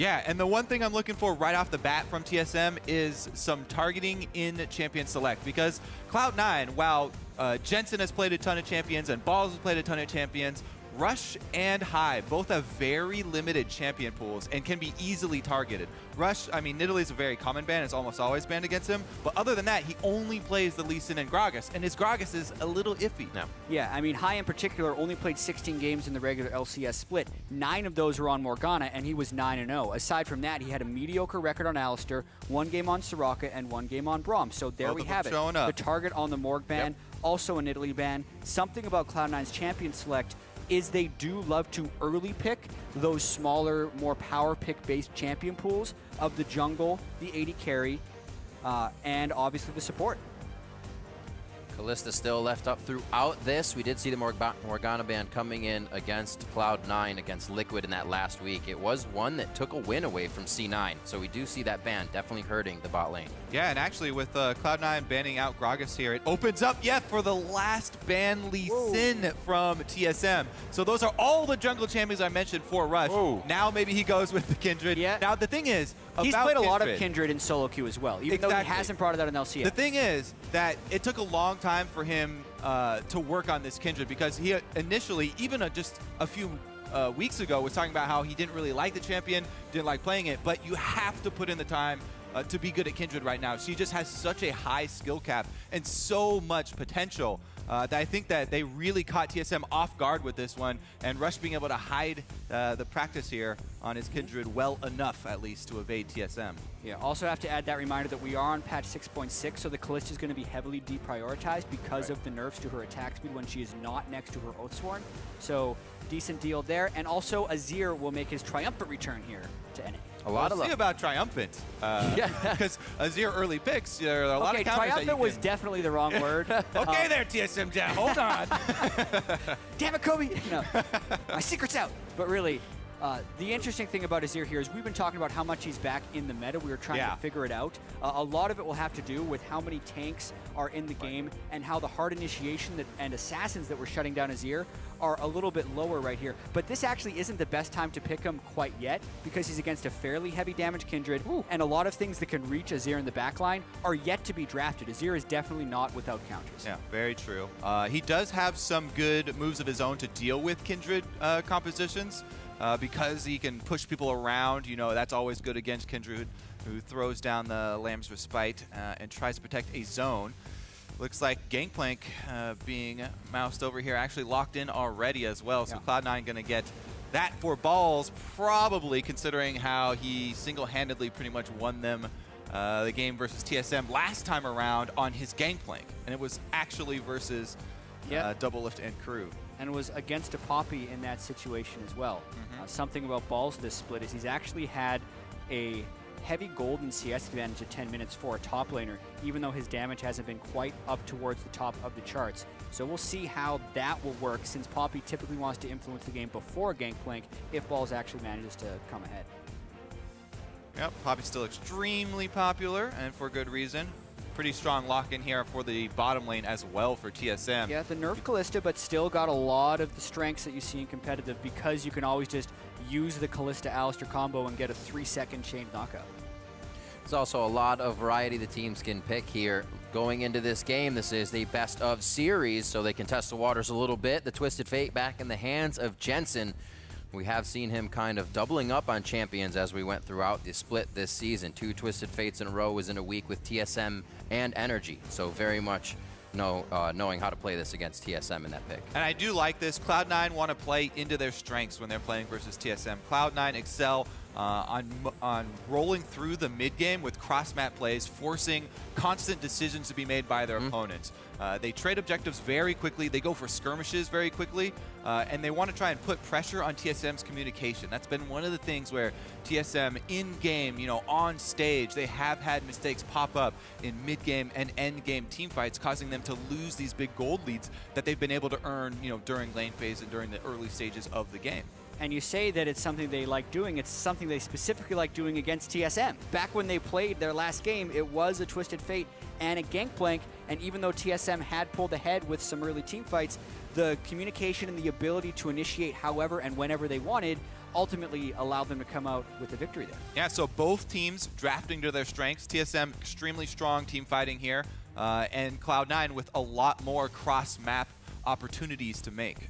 Yeah, and the one thing I'm looking for right off the bat from TSM is some targeting in Champion Select, because Cloud9, while Jensen has played a ton of champions and Balls has played a ton of champions, Rush and Hive both have very limited champion pools and can be easily targeted. Rush, I mean, Nidalee is a very common ban. It's almost always banned against him. But other than that, he only plays the Lee Sin and Gragas, and his Gragas is a little iffy. No. Yeah, I mean, Hai in particular only played 16 games in the regular LCS split. 9 of those were on Morgana, and he was 9-0. Aside from that, he had a mediocre record on Alistar, 1 game on Soraka, and 1 game on Braum. So there we have it. The target on the Morg ban, also a Nidalee ban. Something about Cloud9's champion select is they do love to early pick those smaller, more power pick-based champion pools of the jungle, the AD carry, and obviously the support. Kalista still left up throughout this. We did see the Morgana ban coming in against Cloud9 against Liquid in that last week. It was one that took a win away from C9, so we do see that ban definitely hurting the bot lane. Yeah, and actually with Cloud9 banning out Gragas here, it opens up, for the last ban Lee Sin from TSM. So those are all the jungle champions I mentioned for Rush. Whoa. Now maybe he goes with the Kindred. Yeah. Now the thing is, he's played a lot of Kindred in solo queue as well, even though he hasn't brought it out in LCS. The thing is that it took a long time for him to work on this Kindred, because he initially, even just a few weeks ago, was talking about how he didn't really like the champion, didn't like playing it, but you have to put in the time to be good at Kindred right now. She just has such a high skill cap and so much potential that I think that they really caught TSM off guard with this one, and Rush being able to hide the practice here on his Kindred well enough, at least, to evade TSM. Yeah, also have to add that reminder that we are on patch 6.6, so the Kalista is going to be heavily deprioritized because of the nerfs to her attack speed when she is not next to her Oathsworn. So, decent deal there. And also, Azir will make his triumphant return here to NA. A lot of love. About triumphant, because Azir early picks, there are a lot of counters. Triumphant was definitely the wrong word. Okay, there, TSM Jack, hold on. Damn it, Kobe! No, my secret's out. But really, the interesting thing about Azir here is we've been talking about how much he's back in the meta. We were trying to figure it out. A lot of it will have to do with how many tanks are in the game and how the hard initiation and assassins that were shutting down Azir are a little bit lower right here. But this actually isn't the best time to pick him quite yet, because he's against a fairly heavy damage Kindred, and a lot of things that can reach Azir in the backline are yet to be drafted. Azir is definitely not without counters. Yeah, very true. He does have some good moves of his own to deal with Kindred compositions. Because he can push people around, that's always good against Kindred, who throws down the Lamb's Respite and tries to protect a zone. Looks like Gangplank being moused over here, actually locked in already as well. So Cloud9 going to get that for Balls, probably, considering how he single-handedly pretty much won them the game versus TSM last time around on his Gangplank. And it was actually versus Doublelift and Crew. And was against a Poppy in that situation as well. Something about Balls this split is he's actually had a heavy golden CS advantage at 10 minutes for a top laner, even though his damage hasn't been quite up towards the top of the charts. So we'll see how that will work, since Poppy typically wants to influence the game before Gangplank if Balls actually manages to come ahead. Yep, Poppy's still extremely popular, and for good reason. Pretty strong lock-in here for the bottom lane as well for TSM. Yeah, the nerf Kalista, but still got a lot of the strengths that you see in competitive, because you can always just use the Kalista-Alistar combo and get a 3-second chain knockout. There's also a lot of variety the teams can pick here. Going into this game, this is the best of series, so they can test the waters a little bit. The Twisted Fate back in the hands of Jensen. We have seen him kind of doubling up on champions as we went throughout the split this season. 2 Twisted Fates in a row was in a week with TSM and Energy. So very much knowing how to play this against TSM in that pick. And I do like this. Cloud9 want to play into their strengths when they're playing versus TSM. Cloud9 excel on rolling through the mid-game with cross-map plays, forcing constant decisions to be made by their opponents. They trade objectives very quickly. They go for skirmishes very quickly. And they want to try and put pressure on TSM's communication. That's been one of the things where TSM in-game, on stage, they have had mistakes pop up in mid-game and end-game teamfights, causing them to lose these big gold leads that they've been able to earn, during lane phase and during the early stages of the game. And you say that it's something they like doing. It's something they specifically like doing against TSM. Back when they played their last game, it was a Twisted Fate and a Gangplank, and even though TSM had pulled ahead with some early team fights, the communication and the ability to initiate however and whenever they wanted ultimately allowed them to come out with a victory there. Yeah, so both teams drafting to their strengths. TSM extremely strong team fighting here, and Cloud9 with a lot more cross-map opportunities to make.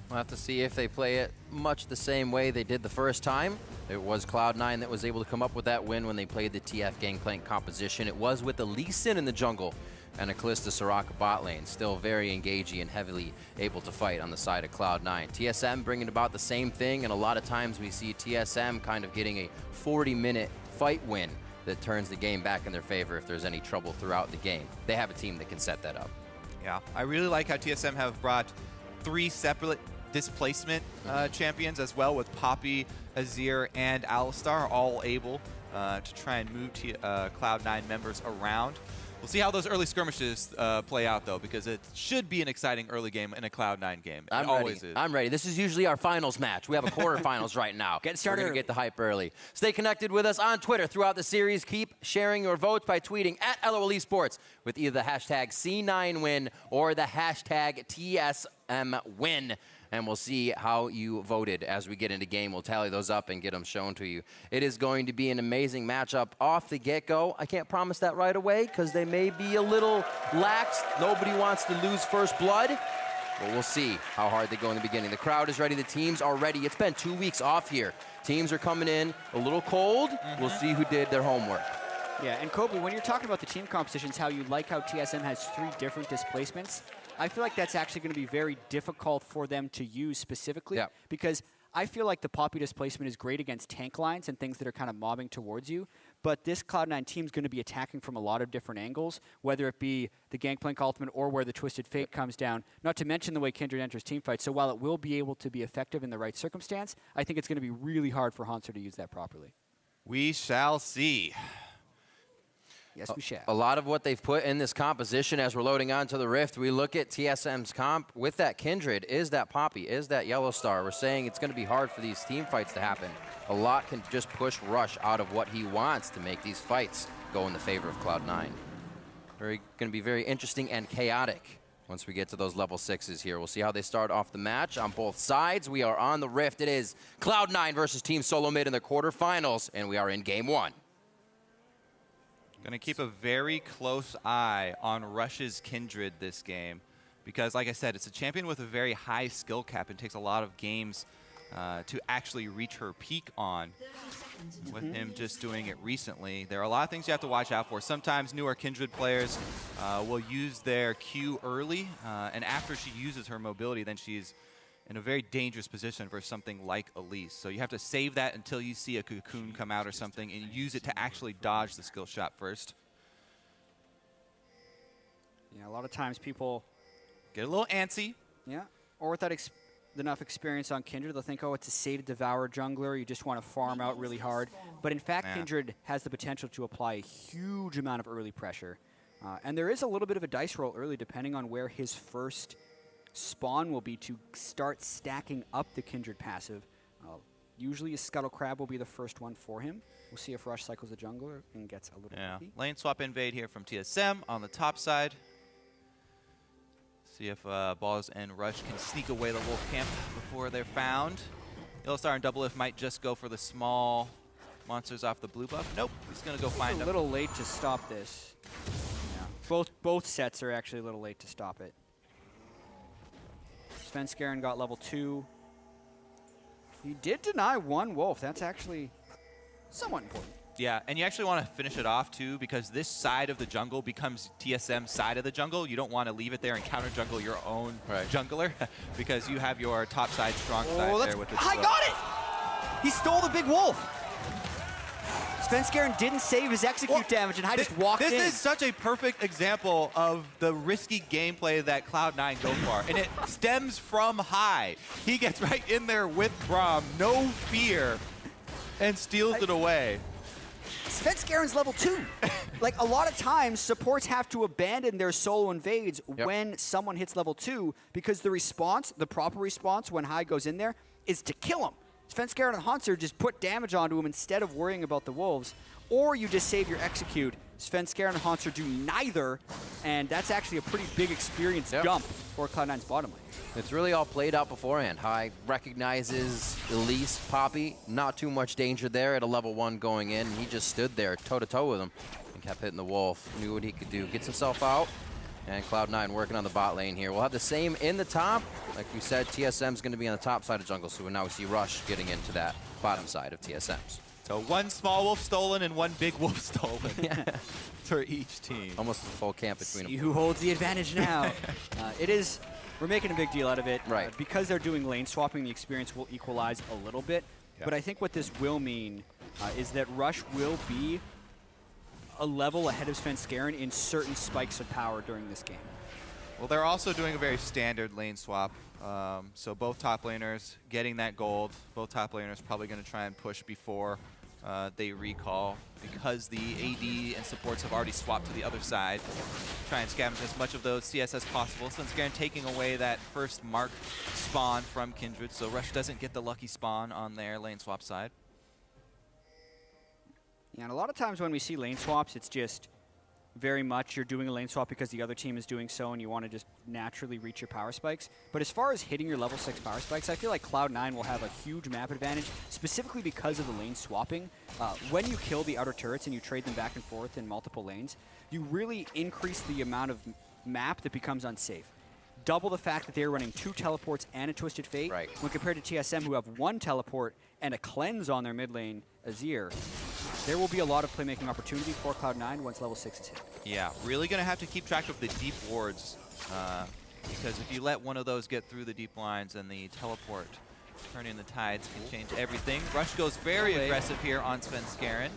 We'll have to see if they play it much the same way they did the first time. It was Cloud9 that was able to come up with that win when they played the TF Gangplank composition. It was with the Lee Sin in the jungle and a Kalista Soraka bot lane. Still very engaging and heavily able to fight on the side of Cloud9. TSM bringing about the same thing, and a lot of times we see TSM kind of getting a 40-minute fight win that turns the game back in their favor if there's any trouble throughout the game. They have a team that can set that up. Yeah, I really like how TSM have brought 3 separate displacement champions as well, with Poppy, Azir, and Alistar all able to try and move Cloud9 members around. We'll see how those early skirmishes play out, though, because it should be an exciting early game in a Cloud9 game. It always is. I'm ready. This is usually our finals match. We have a quarterfinals right now. Get started. We're going to get the hype early. Stay connected with us on Twitter throughout the series. Keep sharing your votes by tweeting at LOL Esports with either the hashtag C9win or the hashtag TSMWin. And we'll see how you voted as we get into game. We'll tally those up and get them shown to you. It is going to be an amazing matchup off the get-go. I can't promise that right away because they may be a little lax. Nobody wants to lose first blood. But we'll see how hard they go in the beginning. The crowd is ready. The teams are ready. It's been 2 weeks off here. Teams are coming in a little cold. We'll see who did their homework. Yeah, and Kobe, when you're talking about the team compositions, how you like how TSM has 3 different displacements, I feel like that's actually going to be very difficult for them to use specifically, because I feel like the Poppy displacement is great against tank lines and things that are kind of mobbing towards you, but this Cloud9 team is going to be attacking from a lot of different angles, whether it be the Gangplank ultimate or where the Twisted Fate comes down, not to mention the way Kindred enters teamfights. So while it will be able to be effective in the right circumstance, I think it's going to be really hard for Hanser to use that properly. We shall see. Yes, we shall. A lot of what they've put in this composition as we're loading onto the Rift, we look at TSM's comp with that Kindred, is that Poppy, is that Yellow Star. We're saying it's going to be hard for these team fights to happen. A lot can just push Rush out of what he wants to make these fights go in the favor of Cloud9. Going to be very interesting and chaotic once we get to those level 6s here. We'll see how they start off the match on both sides. We are on the Rift. It is Cloud9 versus Team Solo Mid in the quarterfinals, and we are in game 1. Going to keep a very close eye on Rush's Kindred this game because, like I said, it's a champion with a very high skill cap and takes a lot of games to actually reach her peak on. With him just doing it recently, there are a lot of things you have to watch out for. Sometimes newer Kindred players will use their Q early, and after she uses her mobility, then she's in a very dangerous position for something like Elise. So you have to save that until you see a cocoon come out or something and use it to actually dodge the skill shot first. Yeah, a lot of times people get a little antsy. Yeah, or without enough experience on Kindred, they'll think, oh, it's a save to devour jungler. You just want to farm out really hard. But in fact, Kindred has the potential to apply a huge amount of early pressure. And there is a little bit of a dice roll early depending on where his first spawn will be to start stacking up the Kindred passive. Usually a Scuttle Crab will be the first one for him. We'll see if Rush cycles a jungler and gets a little lucky. Lane swap invade here from TSM on the top side. See if Balls and Rush can sneak away the Wolf camp before they're found. Yellowstar and Doublelift might just go for the small monsters off the blue buff. Nope, he's going to go find them. A little late to stop this. Yeah. Both sets are actually a little late to stop it. Svenskeren got level 2. He did deny one wolf. That's actually somewhat important. Yeah, and you actually want to finish it off, too, because this side of the jungle becomes TSM's side of the jungle. You don't want to leave it there and counter-jungle your own jungler because you have your top side, strong side there with the I got it! He stole the big wolf. Svenskeren didn't save his execute damage, and I just walked in. This is such a perfect example of the risky gameplay that Cloud9 go for, and it stems from high. He gets right in there with Braum, no fear, and steals it away. Svenskeren's level 2. Like, a lot of times, supports have to abandon their solo invades when someone hits level 2 because the response, the proper response when High goes in there, is to kill him. Svenskeren and Hanser just put damage onto him instead of worrying about the Wolves, or you just save your execute. Svenskeren and Hanser do neither, and that's actually a pretty big experience jump for Cloud9's bottom lane. It's really all played out beforehand. High recognizes Elise, Poppy. Not too much danger there at a level 1 going in. He just stood there toe-to-toe with him and kept hitting the Wolf. Knew what he could do. Gets himself out. And Cloud9 working on the bot lane here. We'll have the same in the top. Like we said, TSM's going to be on the top side of jungle, so now we see Rush getting into that bottom side of TSM's. So 1 small wolf stolen and 1 big wolf stolen for each team. Almost a full camp between See them. who holds the advantage now. We're making a big deal out of it. Right. Because they're doing lane swapping, the experience will equalize a little bit. Yeah. But I think what this will mean is that Rush will be a level ahead of Svenskeren in certain spikes of power during this game. Well, they're also doing a very standard lane swap. So both top laners getting that gold. Both top laners probably going to try and push before they recall, because the AD and supports have already swapped to the other side. Try and scavenge as much of those CS as possible. Svenskeren taking away that first mark spawn from Kindred, so Rush doesn't get the lucky spawn on their lane swap side. Yeah, and a lot of times when we see lane swaps, it's just very much you're doing a lane swap because the other team is doing so and you want to just naturally reach your power spikes. But as far as hitting your level 6 power spikes, I feel like Cloud9 will have a huge map advantage, specifically because of the lane swapping. When you kill the outer turrets and you trade them back and forth in multiple lanes, you really increase the amount of map that becomes unsafe. Double the fact that they're running 2 teleports and a Twisted Fate, when compared to TSM, who have 1 teleport and a cleanse on their mid lane, Azir. There will be a lot of playmaking opportunity for Cloud9 once level 6 is hit. Yeah, really going to have to keep track of the deep wards, because if you let one of those get through the deep lines and the teleport turning the tides can change everything. Rush goes very aggressive here on Svenskeren.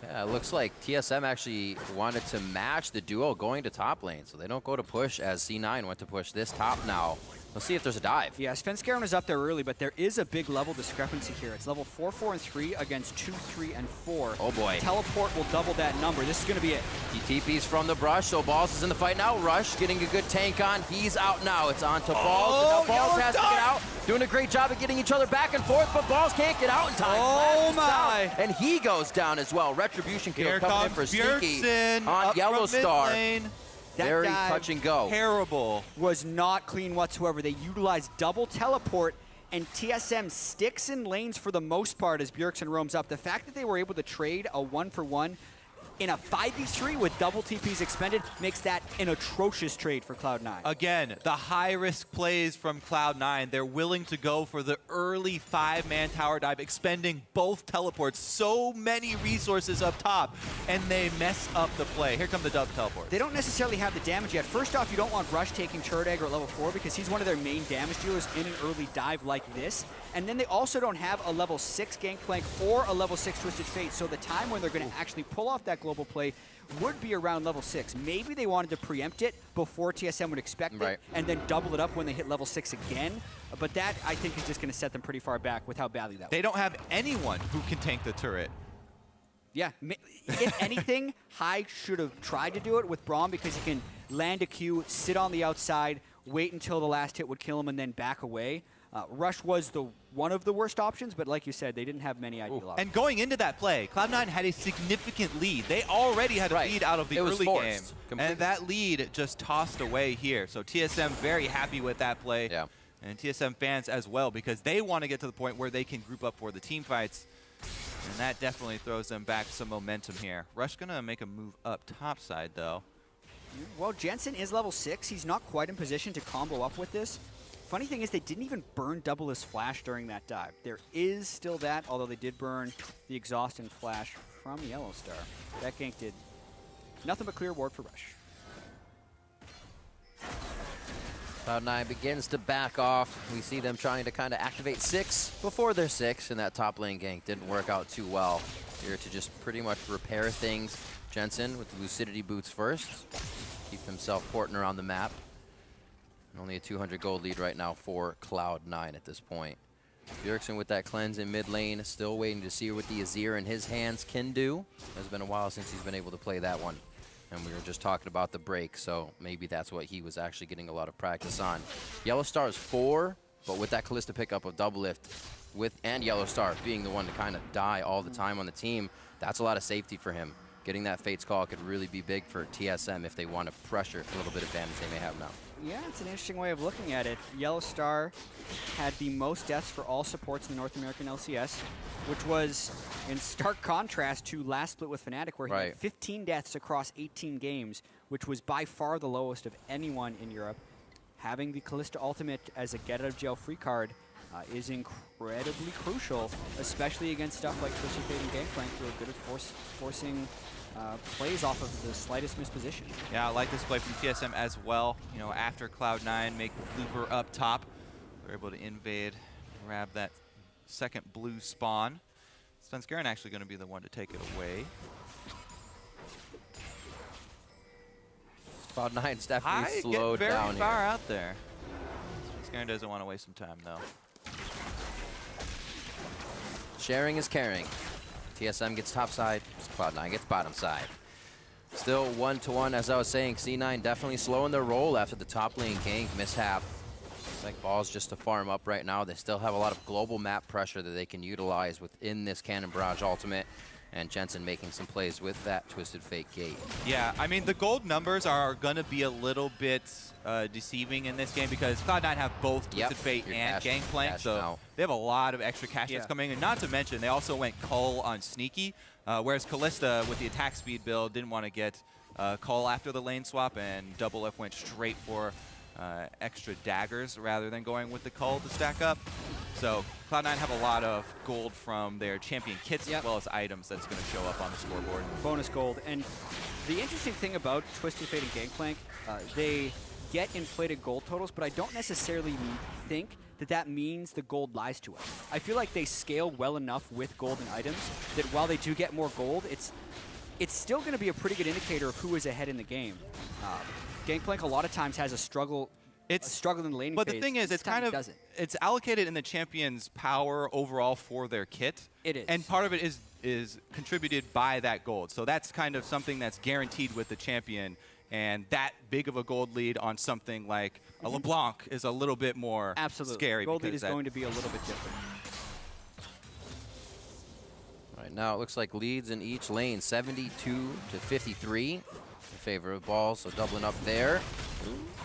Yeah, it looks like TSM actually wanted to match the duo going to top lane, so they don't go to push as C9 went to push this top now. Let's see if there's a dive. Yeah, Svenskeren is up there early, but there is a big level discrepancy here. It's level 4, 4, and 3 against 2, 3, and 4. Oh boy. Teleport will double that number. This is going to be it. He TPs from the brush, so Balls is in the fight now. Rush getting a good tank on. He's out now. It's on to Balls. And now Balls has to get out. Doing a great job of getting each other back and forth, but Balls can't get out in time. Oh my. And he goes down as well. Retribution kill coming in for Sneaky on Yellow Star. Very touch and go. Terrible. Was not clean whatsoever. They utilized double teleport, and TSM sticks in lanes for the most part as Bjergsen roams up. The fact that they were able to trade a 1-for-1 in a 5v3 with double TPs expended makes that an atrocious trade for Cloud9. Again, the high-risk plays from Cloud9. They're willing to go for the early 5-man tower dive, expending both teleports. So many resources up top, and they mess up the play. Here come the double teleports. They don't necessarily have the damage yet. First off, you don't want Rush taking turret aggro at level 4 because he's one of their main damage dealers in an early dive like this. And then they also don't have a level 6 Gangplank or a level 6 Twisted Fate, so the time when they're going to actually pull off that global play would be around level 6. Maybe they wanted to preempt it before TSM would expect it, and then double it up when they hit level 6 again. But that, I think, is just going to set them pretty far back with how badly that was. They don't have anyone who can tank the turret. Yeah, if anything, High should have tried to do it with Braum because he can land a Q, sit on the outside, wait until the last hit would kill him, and then back away. Rush was one of the worst options, but like you said, they didn't have many ideal options. And going into that play, Cloud9 had a significant lead. They already had a lead out of the early game. And that lead just tossed away here. So TSM very happy with that play. Yeah. And TSM fans as well, because they want to get to the point where they can group up for the team fights. And that definitely throws them back some momentum here. Rush going to make a move up top side, though. Well, Jensen is level 6. He's not quite in position to combo up with this. Funny thing is they didn't even burn double his flash during that dive. There is still that, although they did burn the exhaust and flash from Yellow Star. That gank did nothing but clear ward for Rush. Cloud9 begins to back off. We see them trying to kind of activate 6 before they're 6, and that top lane gank didn't work out too well. Here to just pretty much repair things. Jensen with the Lucidity boots first. Keep himself porting around the map. Only a 200 gold lead right now for Cloud9 at this point. Bjergsen with that cleanse in mid lane, still waiting to see what the Azir in his hands can do. It's been a while since he's been able to play that one. And we were just talking about the break, so maybe that's what he was actually getting a lot of practice on. Yellow Star is 4, but with that Kalista pickup of double lift, and Yellow Star being the one to kind of die all the time on the team, that's a lot of safety for him. Getting that Fate's Call could really be big for TSM if they want to pressure a little bit of advantage they may have now. Yeah, it's an interesting way of looking at it. Yellow Star had the most deaths for all supports in the North American LCS, which was in stark contrast to last split with Fnatic, where he had 15 deaths across 18 games, which was by far the lowest of anyone in Europe. Having the Kalista ultimate as a get-out-of-jail-free card is incredibly crucial, especially against stuff like Twisted Fate and Gangplank, who are good at forcing plays off of the slightest misposition. Yeah, I like this play from TSM as well. You know, after Cloud9 make Looper up top, they're able to invade, grab that second blue spawn. Svenskeren actually going to be the one to take it away. Cloud9's definitely slowed down very far out there. Svenskeren doesn't want to waste some time though. Sharing is caring. TSM gets top side, Cloud9 gets bottom side. Still 1-1, as I was saying. C9 definitely slowing their roll after the top lane gank mishap. It's like Ball's just to farm up right now. They still have a lot of global map pressure that they can utilize within this Cannon Barrage ultimate. And Jensen making some plays with that Twisted Fate gate. Yeah, I mean, the gold numbers are going to be a little bit deceiving in this game because Cloud9 have both Twisted Fate and Gangplank, so they have a lot of extra cash that's coming. And not to mention, they also went Cull on Sneaky, whereas Kalista, with the attack speed build, didn't want to get Cull after the lane swap, and Double F went straight for extra daggers rather than going with the Cull to stack up. So Cloud9 have a lot of gold from their champion kits as well as items that's going to show up on the scoreboard. Bonus gold. And the interesting thing about Twisted Fate and Gangplank, they get inflated gold totals, but I don't necessarily think that that means the gold lies to us. I feel like they scale well enough with golden items that while they do get more gold, it's still going to be a pretty good indicator of who is ahead in the game. Gangplank a lot of times has a struggle. It's struggling in the laning phase. But the thing is, it's kind of it's allocated in the champion's power overall for their kit. It is, and part of it is contributed by that gold. So that's kind of something that's guaranteed with the champion. And that big of a gold lead on something like a LeBlanc is a little bit more scary. Gold lead is going to be a little bit different. Right now, it looks like leads in each lane, 72-53 in favor of Ball. So doubling up there.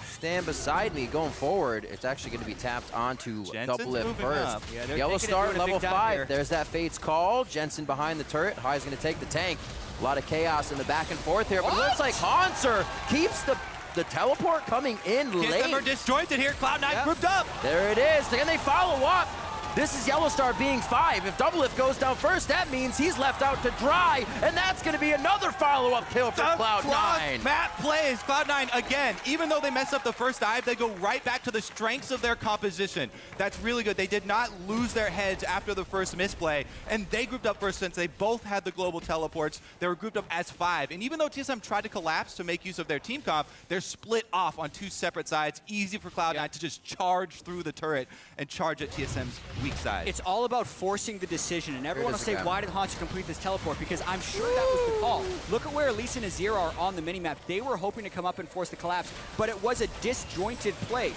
Stand beside me going forward. It's actually going to be tapped onto Double Lift first. Yeah, Yellow Star level 5. There's that Fate's Call. Jensen behind the turret. High's going to take the tank. A lot of chaos in the back and forth here, but it looks like Hanser keeps the teleport coming in late. Them are disjointed here. Cloud9 grouped up. There it is. Can they follow up? This is Yellow Star being 5. If Double Lift goes down first, that means he's left out to dry, and that's going to be another follow-up kill for Cloud9. Map plays. Cloud9, again, even though they messed up the first dive, they go right back to the strengths of their composition. That's really good. They did not lose their heads after the first misplay, and they grouped up first since they both had the global teleports. They were grouped up as 5, and even though TSM tried to collapse to make use of their team comp, they're split off on 2 separate sides. Easy for Cloud9 to just charge through the turret and charge at TSM's weak side. It's all about forcing the decision, and everyone will say, why did Hanser complete this teleport? Because I'm sure that was the call. Look at where Elise and Azir are on the minimap. They were hoping to come up and force the collapse, but it was a disjointed play.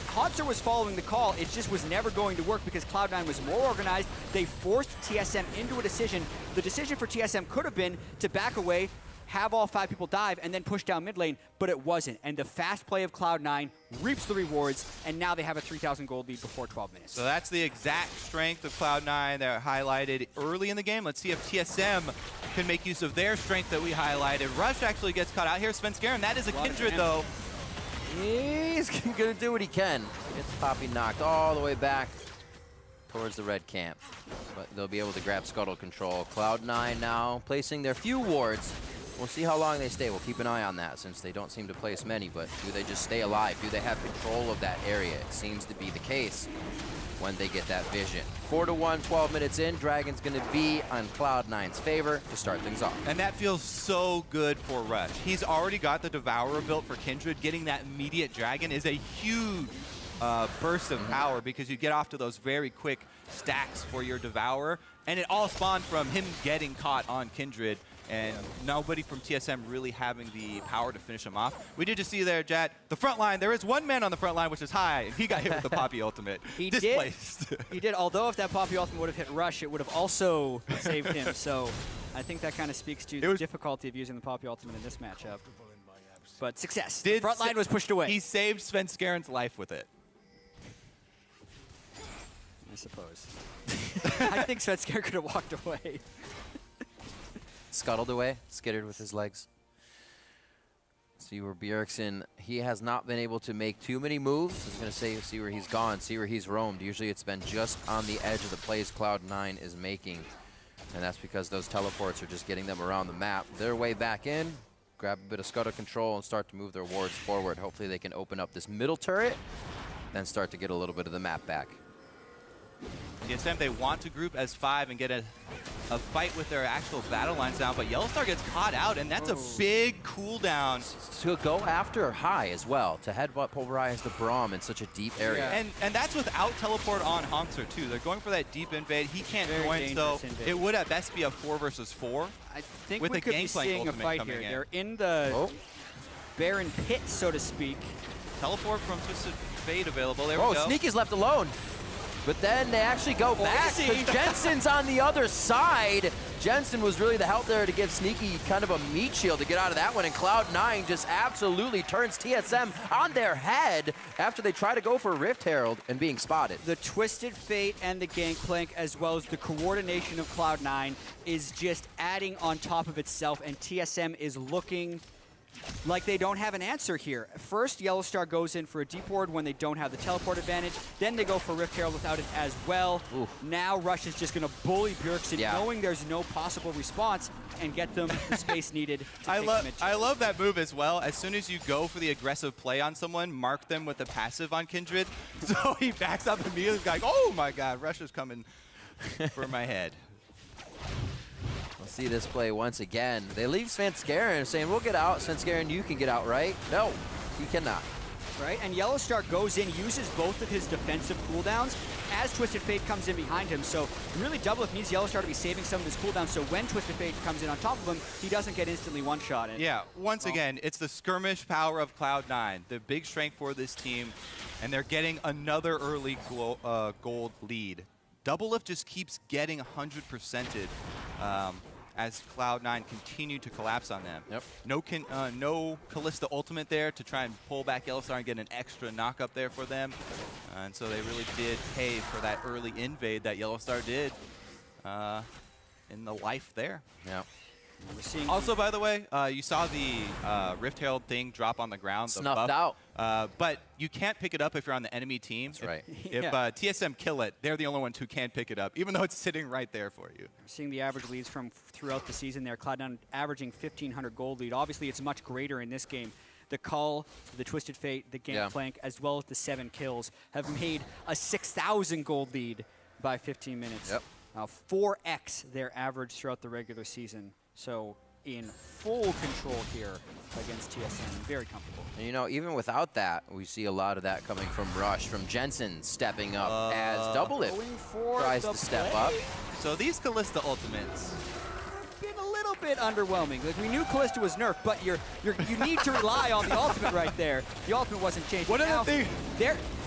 Hanser was following the call. It just was never going to work because Cloud9 was more organized. They forced TSM into a decision. The decision for TSM could have been to back away, have all 5 people dive, and then push down mid lane, but it wasn't. And the fast play of Cloud9 reaps the rewards, and now they have a 3,000 gold lead before 12 minutes. So that's the exact strength of Cloud9 that highlighted early in the game. Let's see if TSM can make use of their strength that we highlighted. Rush actually gets caught out here. Svenskeren, that is a Kindred, though. He's going to do what he can. Gets Poppy knocked all the way back towards the red camp. But they'll be able to grab Scuttle control. Cloud9 now placing their few wards. We'll see how long they stay. We'll keep an eye on that since they don't seem to place many, but do they just stay alive? Do they have control of that area? It seems to be the case when they get that vision. 4-1, 12 minutes in. Dragon's going to be on Cloud9's favor to start things off. And that feels so good for Rush. He's already got the Devourer built for Kindred. Getting that immediate Dragon is a huge burst of power because you get off to those very quick stacks for your Devourer. And it all spawned from him getting caught on Kindred and nobody from TSM really having the power to finish him off. We did just see there, Jat, the front line. There is one man on the front line, which is High, and he got hit with the Poppy ultimate. He Displaced. did. He did. Although if that Poppy ultimate would have hit Rush, it would have also saved him. So I think that kind of speaks to the difficulty of using the Poppy ultimate in this matchup. But success. The front line was pushed away. He saved Svenskaren's life with it. I suppose. I think Svenskaren could have walked away. Scuttled away, skittered with his legs. See where Bjergsen, he has not been able to make too many moves. I was going to say, see where he's gone, see where he's roamed. Usually it's been just on the edge of the plays Cloud9 is making. And that's because those teleports are just getting them around the map. Their way back in, grab a bit of scuttle control and start to move their wards forward. Hopefully they can open up this middle turret, then start to get a little bit of the map back. TSM, they want to group as 5 and get a fight with their actual battle lines down, but Yellowstar gets caught out, and that's a big cooldown. To go after High as well, to headbutt pulverize the Braum in such a deep area. Yeah. And that's without teleport on Honkster too. They're going for that deep invade. He can't join, so it would at best be a 4 versus 4. I think with we could be Gangplank seeing a ultimate fight coming here. in. They're in the Baron pit, so to speak. Teleport from Twisted Fate available. There we go. Sneaky's left alone. But then they actually go back because Jensen's on the other side. Jensen was really the help there to give Sneaky kind of a meat shield to get out of that one, and Cloud9 just absolutely turns TSM on their head after they try to go for Rift Herald and being spotted. The Twisted Fate and the Gangplank, as well as the coordination of Cloud9, is just adding on top of itself, and TSM is looking like they don't have an answer here. First, Yellowstar goes in for a deep ward when they don't have the teleport advantage. Then they go for Rift Herald without it as well. Oof. Now Rush is just going to bully Bjergsen, knowing there's no possible response, and get them the space needed to I love that move as well. As soon as you go for the aggressive play on someone, mark them with the passive on Kindred. So he backs up immediately, like, oh my god, Rush is coming for my head. We'll see this play once again. They leave Svenskaren saying, we'll get out. Svenskaren, you can get out, right? No, he cannot. Right, and Yellowstar goes in, uses both of his defensive cooldowns as Twisted Fate comes in behind him. So really Doublelift needs Yellowstar to be saving some of his cooldowns, so when Twisted Fate comes in on top of him, he doesn't get instantly one-shotted. Yeah, once again, it's the skirmish power of Cloud9, the big strength for this team, and they're getting another early gold lead. Doublelift just keeps getting 100%ed as Cloud9 continue to collapse on them. Yep. No Kalista ultimate there to try and pull back Yellowstar and get an extra knock up there for them. And so they really did pay for that early invade that Yellowstar did in the life there. Yeah. Also, by the way, you saw the Rift Herald thing drop on the ground. Snuffed out. But you can't pick it up if you're on the enemy team. That's right. If TSM kill it, they're the only ones who can pick it up, even though it's sitting right there for you. We're seeing the average leads from throughout the season there. Cloud9 averaging 1,500 gold lead. Obviously, it's much greater in this game. The Cull, the Twisted Fate, the Gangplank, as well as the 7 kills have made a 6,000 gold lead by 15 minutes. Yep. 4x their average throughout the regular season. So in full control here against TSM. Very comfortable. And, you know, even without that, we see a lot of that coming from Rush, from Jensen stepping up as Doublelift tries to step up. So these Kalista ultimates been a little bit underwhelming. Like, we knew Kalista was nerfed, but you need to rely on the ultimate right there. The ultimate wasn't changed. What are the things?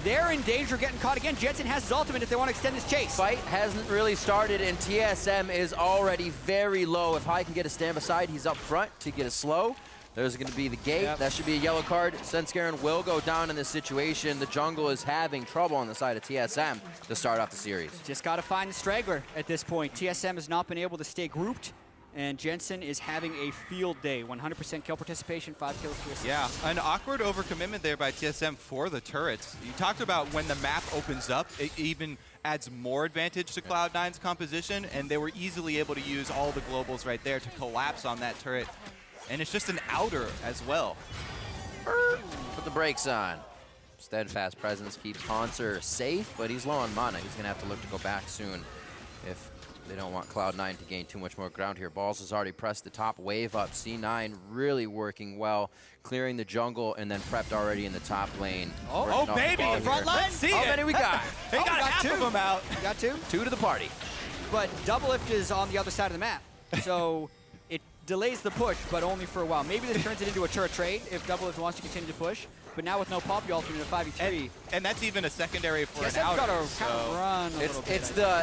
They're in danger of getting caught again. Jensen has his ultimate if they want to extend this chase. Fight hasn't really started, and TSM is already very low. If High can get a stand beside, he's up front to get a slow. There's going to be the gate. Yep. That should be a yellow card. Svenskaren will go down in this situation. The jungle is having trouble on the side of TSM to start off the series. Just got to find the straggler at this point. TSM has not been able to stay grouped, and Jensen is having a field day. 100% kill participation, 5 kills to assist. Yeah, an awkward overcommitment there by TSM for the turrets. You talked about when the map opens up, it even adds more advantage to Cloud9's composition, and they were easily able to use all the globals right there to collapse on that turret. And it's just an outer as well. Put the brakes on. Steadfast presence keeps Haunter safe, but he's low on mana. He's going to have to look to go back soon if they don't want Cloud9 to gain too much more ground here. Balls has already pressed the top wave up. C9 really working well, clearing the jungle and then prepped already in the top lane. Oh baby, the front line. Let's see How many we got? They got half of them out. You got 2? 2 to the party. But Doublelift is on the other side of the map. So delays the push, but only for a while. Maybe this turns it into a turret trade if Doublelift wants to continue to push. But now with no pop, you alternate a 5v3. And that's even a secondary for an TSM's outer. got to kind of run a little bit.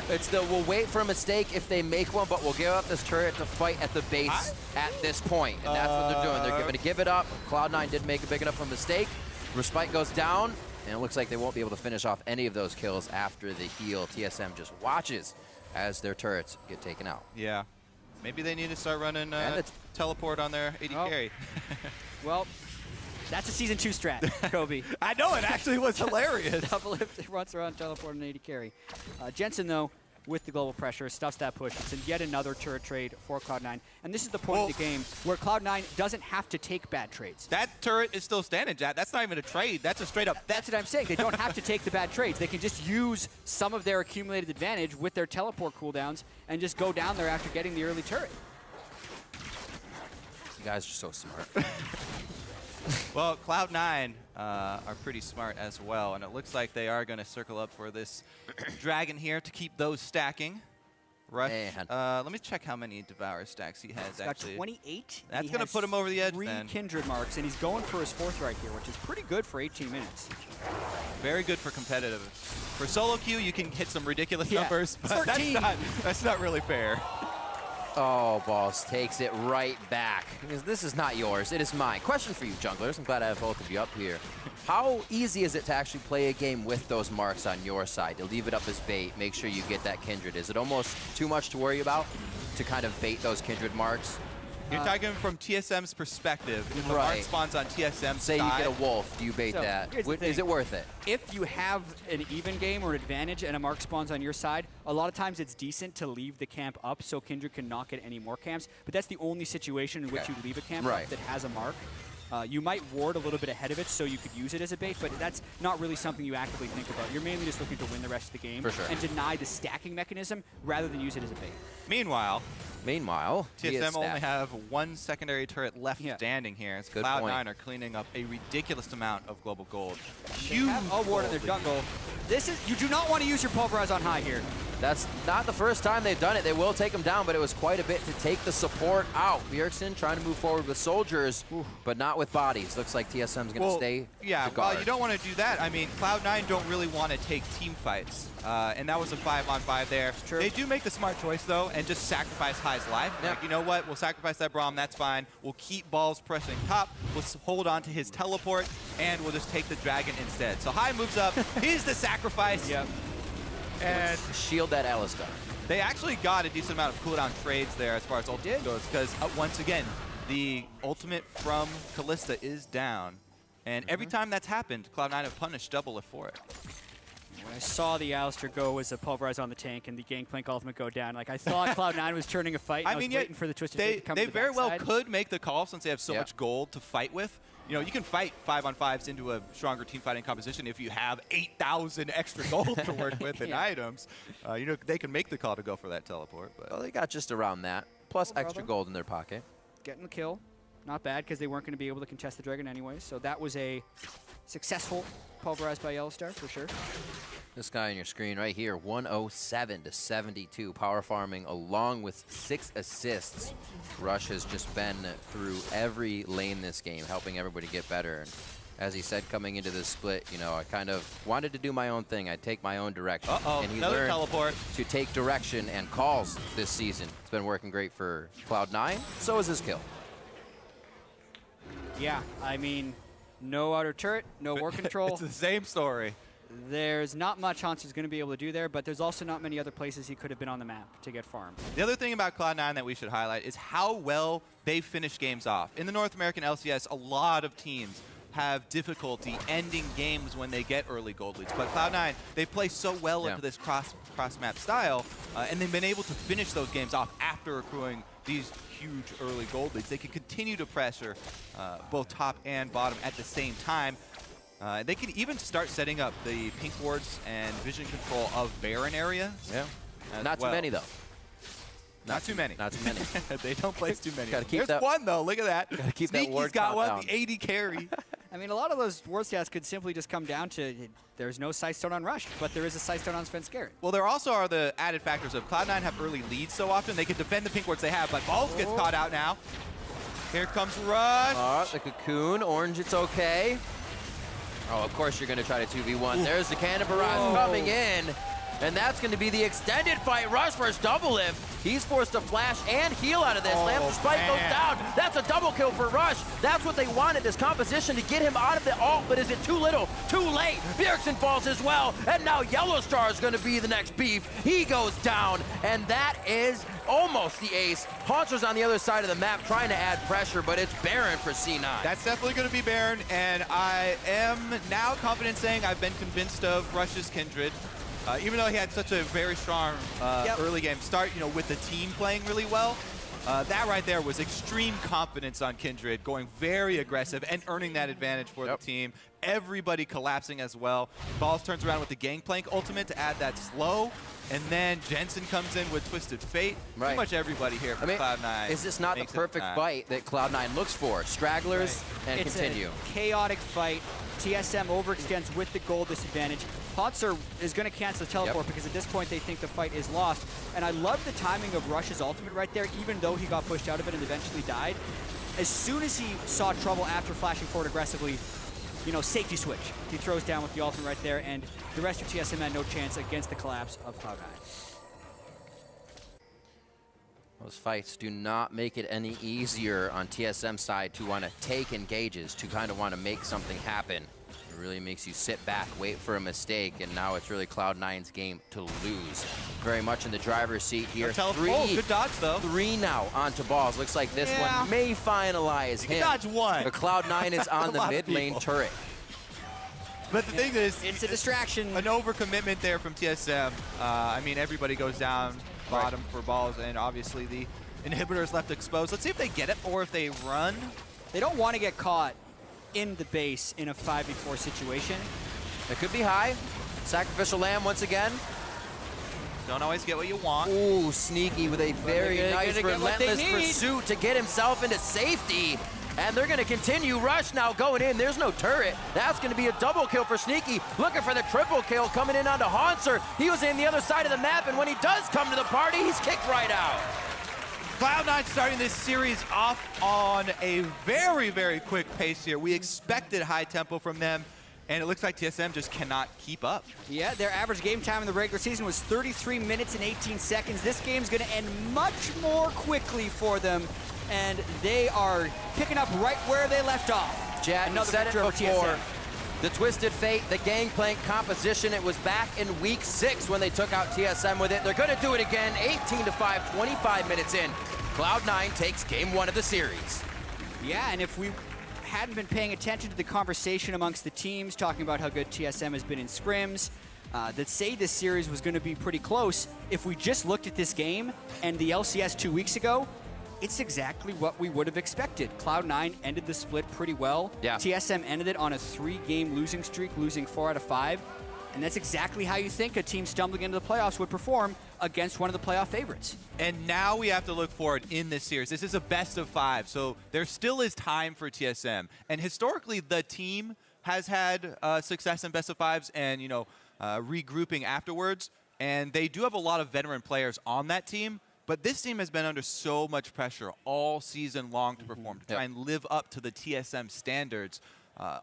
It's the we'll wait for a mistake if they make one, but we'll give up this turret to fight at the base at this point. And that's what they're doing. They're going to give it up. Cloud9 did make a big enough of a mistake. Respite goes down, and it looks like they won't be able to finish off any of those kills after the heal. TSM just watches as their turrets get taken out. Yeah. Maybe they need to start running teleport on their AD carry. Well, that's a Season 2 strat, Kobe. I know, it actually was hilarious. Doublelift runs around, teleport, and AD carry. Jensen, though, with the global pressure, stuffs that push. It's in yet another turret trade for Cloud9. And this is the point of the game where Cloud9 doesn't have to take bad trades. That turret is still standing, Jack. That's not even a trade. That's a straight up. That's what I'm saying. They don't have to take the bad trades. They can just use some of their accumulated advantage with their teleport cooldowns and just go down there after getting the early turret. You guys are so smart. Well, Cloud9 are pretty smart as well, and it looks like they are going to circle up for this dragon here to keep those stacking. Rush. Let me check how many Devour stacks he has. He's got 28. That's going to put him over the edge. 3 Kindred marks, and he's going for his 4th right here, which is pretty good for 18 minutes. Very good for competitive. For solo queue, you can hit some ridiculous numbers, but 13. that's not really fair. Oh, Balls takes it right back. Because this is not yours, it is mine. Question for you, junglers. I'm glad I have both of you up here. How easy is it to actually play a game with those marks on your side? To leave it up as bait, make sure you get that Kindred. Is it almost too much to worry about to kind of bait those Kindred marks? You're talking from TSM's perspective. If the mark spawns on TSM's Say side, you get a wolf, do you bait that? Is it worth it? If you have an even game or an advantage and a mark spawns on your side, a lot of times it's decent to leave the camp up so Kindred can not get any more camps. But that's the only situation in which you leave a camp up that has a mark. You might ward a little bit ahead of it so you could use it as a bait, but that's not really something you actively think about. You're mainly just looking to win the rest of the game and deny the stacking mechanism rather than use it as a bait. Meanwhile, TSM only have 1 secondary turret left standing here. As Cloud9 are cleaning up a ridiculous amount of global gold. Huge ward in their jungle. You do not want to use your pulverize on high here. That's not the first time they've done it. They will take them down, but it was quite a bit to take the support out. Bjergsen trying to move forward with soldiers, but not with bodies. Looks like TSM's going to stay Yeah, well, you don't want to do that. I mean, Cloud9 don't really want to take team fights, and that was a 5-on-5 there. True. They do make the smart choice, though, and just sacrifice High's life. Like, you know what? We'll sacrifice that Braum. That's fine. We'll keep Balls pressing top. We'll hold on to his teleport, and we'll just take the dragon instead. So High moves up. He's the sacrifice. Yep. And shield that Alistar. They actually got a decent amount of cooldown trades there as far as ultimate goes, because once again, the ultimate from Kalista is down. And every time that's happened, Cloud9 have punished Doublelift for it. When I saw the Alistar go as a pulverize on the tank and the Gangplank ultimate go down, like I thought Cloud9 was turning a fight, and I was waiting for the Twisted Fate to come They to the very well backside. could make the call since they have so much gold to fight with. You know, you can fight 5-on-5s into a stronger team fighting composition if you have 8,000 extra gold to work with in items. You know, they can make the call to go for that teleport. But Well, they got just around that, plus extra gold in their pocket. Getting the kill. Not bad, because they weren't going to be able to contest the dragon anyway. So that was a successful pulverize by Yellowstar, for sure. This guy on your screen right here, 107 to 72, power farming along with 6 assists. Rush has just been through every lane this game, helping everybody get better. And as he said coming into this split, you know, I kind of wanted to do my own thing. I'd take my own direction. And he another learned teleport. to take direction and calls this season. It's been working great for Cloud9. So is his kill. Yeah, I mean, no outer turret, no war control. It's the same story. There's not much Hans is going to be able to do there, but there's also not many other places he could have been on the map to get farmed. The other thing about Cloud9 that we should highlight is how well they finish games off. In the North American LCS, a lot of teams have difficulty ending games when they get early gold leads. But Cloud9, they play so well into this cross-map style, and they've been able to finish those games off after accruing these huge early gold leads. They can continue to pressure both top and bottom at the same time. They can even start setting up the pink wards and vision control of Baron area. Yeah. Not too many, though. Not too many. Not too many. They don't place too many. Gotta keep There's that, one, though. Look at that. Gotta keep that Sneaky's ward got count one, down. the AD carry. I mean, a lot of those war stats could simply just come down to there's no Sightstone on Rush, but there is a Sightstone on Svenskeren. Well, there also are the added factors of Cloud9 have early leads so often. They can defend the pink wards they have, but Balls gets caught out now. Here comes Rush. The Cocoon. Orange, it's okay. Oh, of course you're going to try to 2v1. Ooh. There's the Cannon Barrage coming in. And that's going to be the extended fight. Rush versus double lift. He's forced to flash and heal out of this. Lamp the spike goes down. That's a double kill for Rush. That's what they wanted, this composition, to get him out of the ult. But is it too little? Too late. Bjergsen falls as well. And now Yellow Star is going to be the next beef. He goes down. And that is almost the ace. Haunter's on the other side of the map trying to add pressure, but it's Baron for C9. That's definitely going to be Baron. And I am now confident saying I've been convinced of Rush's Kindred. Even though he had such a very strong early game start, with the team playing really well, that right there was extreme confidence on Kindred, going very aggressive and earning that advantage for the team. Everybody collapsing as well. Balls turns around with the Gangplank ultimate to add that slow, and then Jensen comes in with Twisted Fate. Pretty much everybody here for Cloud9. Is this not the perfect fight that Cloud9 looks for? Stragglers and it's continue. A chaotic fight. TSM overextends with the gold disadvantage. Hotzer is going to cancel the teleport because at this point they think the fight is lost. And I love the timing of Rush's ultimate right there, even though he got pushed out of it and eventually died. As soon as he saw trouble after flashing forward aggressively, safety switch. He throws down with the ultimate right there, and the rest of TSM had no chance against the collapse of Cloud9. Those fights do not make it any easier on TSM side to want to take engages, to kind of want to make something happen. It really makes you sit back, wait for a mistake, and now it's really Cloud9's game to lose. Very much in the driver's seat here. Good dodge, though. 3 now onto Balls. Looks like this one may finalize him. Dodge 1. But Cloud9 is on the mid lane turret. But the thing is, it's a distraction. An overcommitment there from TSM. I mean, everybody goes down bottom for Balls, and obviously the inhibitor is left exposed. Let's see if they get it or if they run. They don't want to get caught in the base in a 5v4 situation. It could be high. Sacrificial Lamb once again. Don't always get what you want. Ooh, Sneaky with a very nice relentless pursuit to get himself into safety. And they're going to continue. Rush now going in. There's no turret. That's going to be a double kill for Sneaky. Looking for the triple kill coming in onto Haunter. He was in the other side of the map, and when he does come to the party, he's kicked right out. Cloud9 starting this series off on a very, very quick pace here. We expected high tempo from them, and it looks like TSM just cannot keep up. Yeah, their average game time in the regular season was 33 minutes and 18 seconds. This game's going to end much more quickly for them, and they are picking up right where they left off. Jad, you said it before. The Twisted Fate, the Gangplank composition, it was back in week 6 when they took out TSM with it. They're going to do it again, 18-5, 25 minutes in. Cloud9 takes game 1 of the series. Yeah, and if we hadn't been paying attention to the conversation amongst the teams, talking about how good TSM has been in scrims, that say this series was going to be pretty close, if we just looked at this game and the LCS 2 weeks ago, it's exactly what we would have expected. Cloud9 ended the split pretty well. Yeah. TSM ended it on a 3-game losing streak, losing 4 out of 5. And that's exactly how you think a team stumbling into the playoffs would perform against one of the playoff favorites. And now we have to look forward in this series. This is a best of 5, so there still is time for TSM. And historically, the team has had success in best of 5s and, regrouping afterwards. And they do have a lot of veteran players on that team. But this team has been under so much pressure all season long to perform, to try and live up to the TSM standards.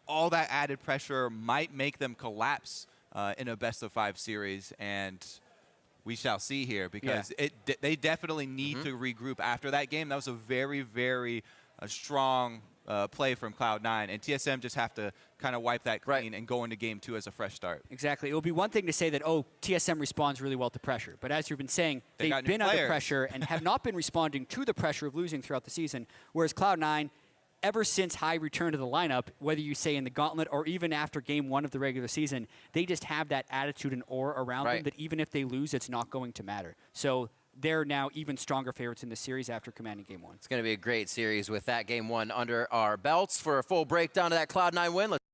All that added pressure might make them collapse in a best-of-5 series, and we shall see here because they definitely need to regroup after that game. That was a very, very strong play from Cloud9, and TSM just have to kind of wipe that clean and go into game 2 as a fresh start. Exactly. It will be one thing to say that, TSM responds really well to pressure, but as you've been saying, they've been under pressure and have not been responding to the pressure of losing throughout the season, whereas Cloud9, ever since High returned to the lineup, whether you say in the gauntlet or even after game 1 of the regular season, they just have that attitude and aura around them that even if they lose, it's not going to matter. So they're now even stronger favorites in the series after commanding game 1. It's going to be a great series with that game 1 under our belts. For a full breakdown of that Cloud9 win, let's